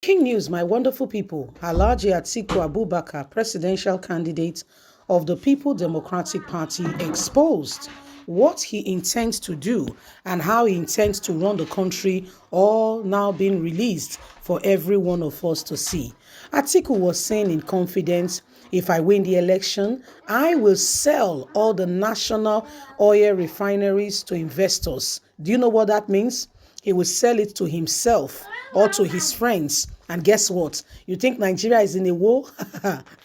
King news, my wonderful people. Alhaji Atiku Abubakar, presidential candidate of the People Democratic Party, exposed what he intends to do and how he intends to run the country, all now being released for every one of us to see. Atiku was saying in confidence, if I win the election, I will sell all the national oil refineries to investors. Do you know what that means? He will sell it to himself or to his friends. And guess what? You think Nigeria is in a war?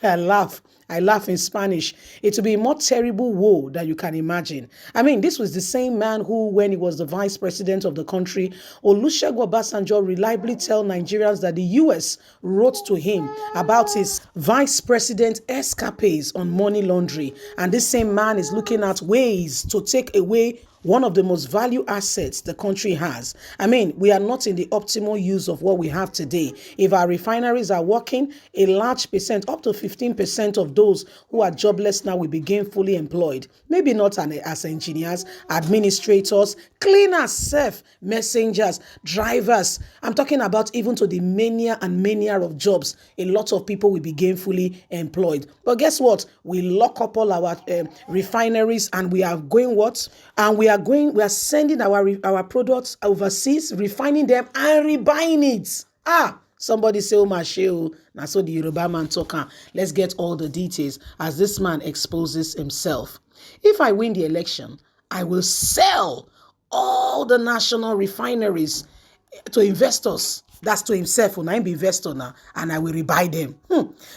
I laugh. I laugh in Spanish. It will be a more terrible war than you can imagine. I mean, this was the same man who, when he was the vice president of the country, Olusegun Obasanjo reliably tell Nigerians that the US wrote to him about his vice president escapades on money laundering. And this same man is looking at ways to take away one of the most valued assets the country has. I mean, we are not in the optimal use of what we have today. If our refineries are working, a large percent, up to 15% of those who are jobless now will be gainfully employed. Maybe not as engineers, administrators, cleaners, self, messengers, drivers. I'm talking about even to the mania and mania of jobs. A lot of people will be gainfully employed. But guess what? We lock up all our refineries and we are going what? And we are sending our products overseas, refining them and rebuying it. Somebody say, oh, my sheo. Now, so the Yoruba man talking. Let's get all the details as this man exposes himself. If I win the election, I will sell all the national refineries to investors. That's to himself, when I'm investor now, and I will rebuy them.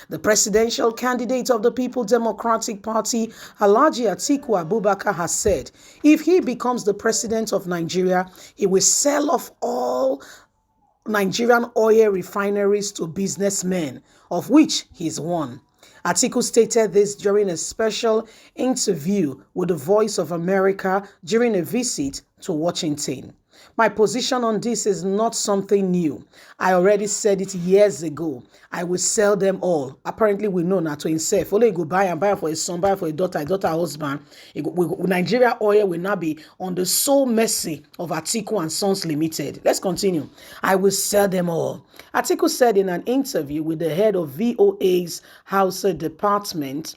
The presidential candidate of the People Democratic Party, Alhaji Atiku Abubakar, has said if he becomes the president of Nigeria, he will sell off all Nigerian oil refineries to businessmen, of which he is one. Atiku stated this during a special interview with the Voice of America during a visit to Washington. My position on this is not something new. I already said it years ago. I will sell them all. Apparently, we know now to himself. Only go buy and buy for his son, buy for a daughter husband. Nigeria oil will now be on the sole mercy of Atiku and Sons Limited. Let's continue. I will sell them all. Atiku said in an interview with the head of VOA's Hausa department,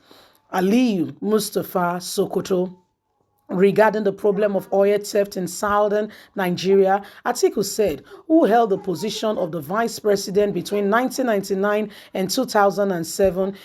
Aliyu Mustafa Sokoto, regarding the problem of oil theft in southern Nigeria. Atiku said, who held the position of the vice president between 1999 and 2007,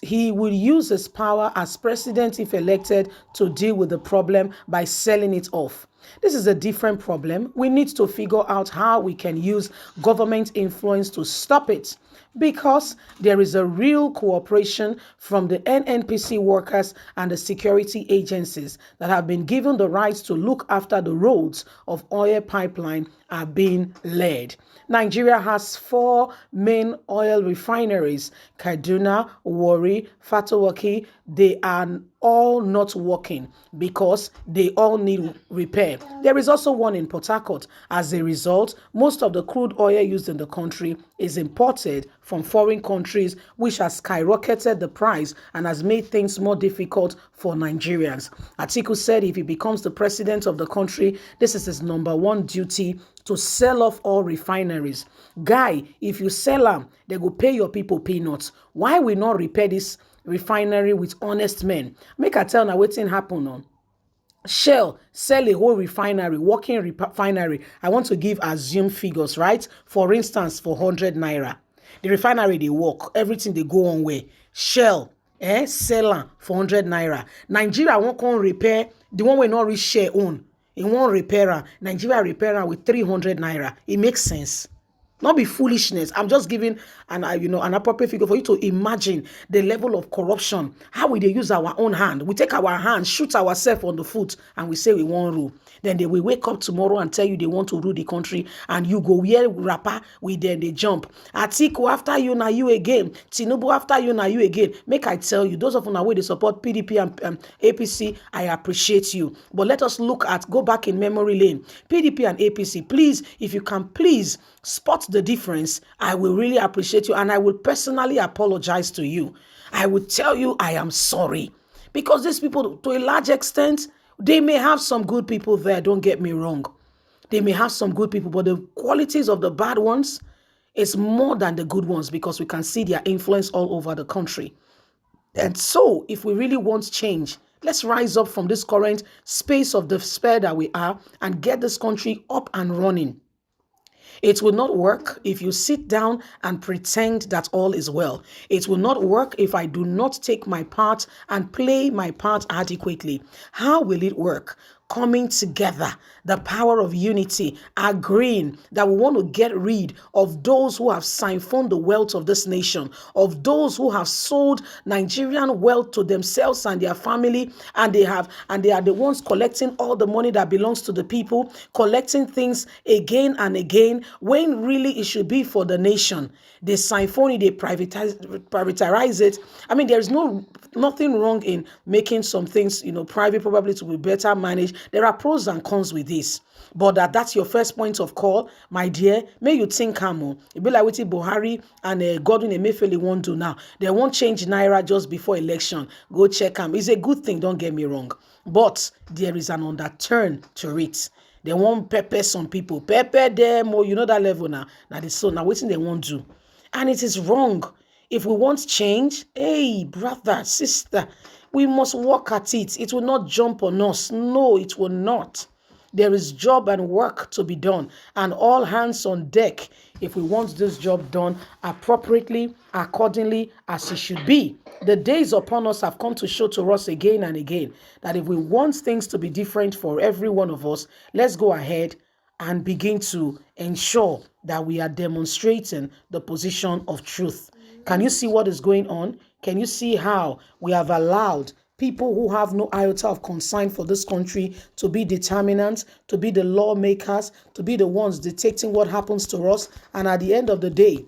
he will use his power as president, if elected, to deal with the problem by selling it off. This is a different problem. We need to figure out how we can use government influence to stop it, because there is a real cooperation from the NNPC workers and the security agencies that have been given the rights to look after the roads of oil pipeline are being led. Nigeria has 4 main oil refineries: Kaduna, Warri, Fatowaki. They are all not working because they all need repair. There is also one in Port Harcourt. As a result, most of the crude oil used in the country is imported from foreign countries, which has skyrocketed the price and has made things more difficult for Nigerians. Atiku said if he becomes the president of the country, this is his number one duty, to sell off all refineries. Guy, if you sell them, they go pay your people peanuts. Why we not repair this refinery with honest men? Make I tell now wetin happen on. Shell sell a whole refinery, working refinery. I want to give assumed figures, right? For instance, for 100 naira. The refinery, they work, everything they go on way. Shell, sell am for 100 naira. Nigeria won't come repair the one we not reach share own. It won't repair am. Nigeria repair am with 300 naira. It makes sense. Not be foolishness. I'm just giving an appropriate figure for you to imagine the level of corruption. How we they use our own hand? We take our hand, shoot ourselves on the foot, and we say we want rule. Then they will wake up tomorrow and tell you they want to rule the country, and you go wear wrapper with them, they jump. Atiku after you, now you again. Tinubu after you, now you again. Make I tell you, those of you now where they support PDP and APC, I appreciate you. But let us go back in memory lane. PDP and APC, please, if you can please spot the difference, I will really appreciate you, and I will personally apologize to you. I will tell you I am sorry, because these people, to a large extent, they may have some good people there, don't get me wrong. They may have some good people, but the qualities of the bad ones, It's more than the good ones because we can see their influence all over the country. And so, if we really want change, let's rise up from this current space of despair that we are and get this country up and running. It will not work if you sit down and pretend that all is well. It will not work if I do not take my part and play my part adequately. How will it work? Coming together, the power of unity, agreeing that we want to get rid of those who have siphoned the wealth of this nation, of those who have sold Nigerian wealth to themselves and their family, and they are the ones collecting all the money that belongs to the people, collecting things again and again, when really it should be for the nation. They siphon it, they privatize it. I mean, there's nothing wrong in making some things, private, probably to be better managed. There are pros and cons with this. But that's your first point of call, my dear. May you think, Kamo. It be like what Buhari and Godwin Emefiele won't do now. They won't change Naira just before election. Go check them. It's a good thing, don't get me wrong. But there is an underturn to it. They won't pepper some people. Pepper them, or that level now. Now waiting they won't do. And it is wrong. If we want change, hey, brother, sister, we must work at it. It will not jump on us. No, it will not. There is job and work to be done, and all hands on deck if we want this job done appropriately, accordingly, as it should be. The days upon us have come to show to us again and again that if we want things to be different for every one of us, let's go ahead and begin to ensure that we are demonstrating the position of truth. Can you see what is going on? Can you see how we have allowed people who have no iota of concern for this country to be determinants, to be the lawmakers, to be the ones dictating what happens to us? And at the end of the day,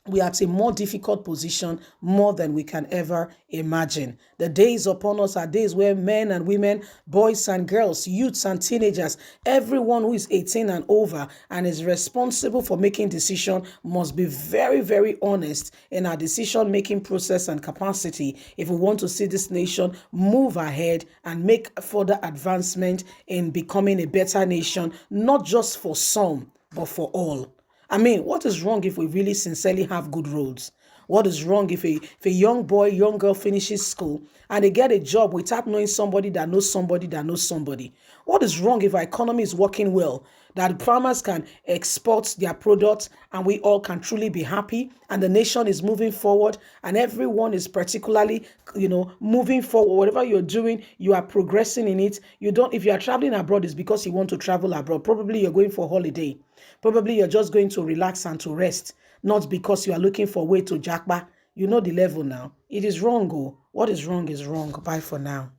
we are at a more difficult position more than we can ever imagine. The days upon us are days where men and women, boys and girls, youths and teenagers, everyone who is 18 and over and is responsible for making decisions must be very, very honest in our decision-making process and capacity if we want to see this nation move ahead and make further advancement in becoming a better nation, not just for some, but for all. I mean, what is wrong if we really sincerely have good roads? What is wrong if a young boy, young girl finishes school and they get a job without knowing somebody that knows somebody that knows somebody? What is wrong if our economy is working well, that farmers can export their products and we all can truly be happy and the nation is moving forward and everyone is particularly, moving forward. Whatever you're doing, you are progressing in it. If you are traveling abroad, it's because you want to travel abroad. Probably you're going for holiday. Probably you're just going to relax and to rest, not because you are looking for a way to jackpot. You know the level now. It is wrong. Oh. What is wrong is wrong. Bye for now.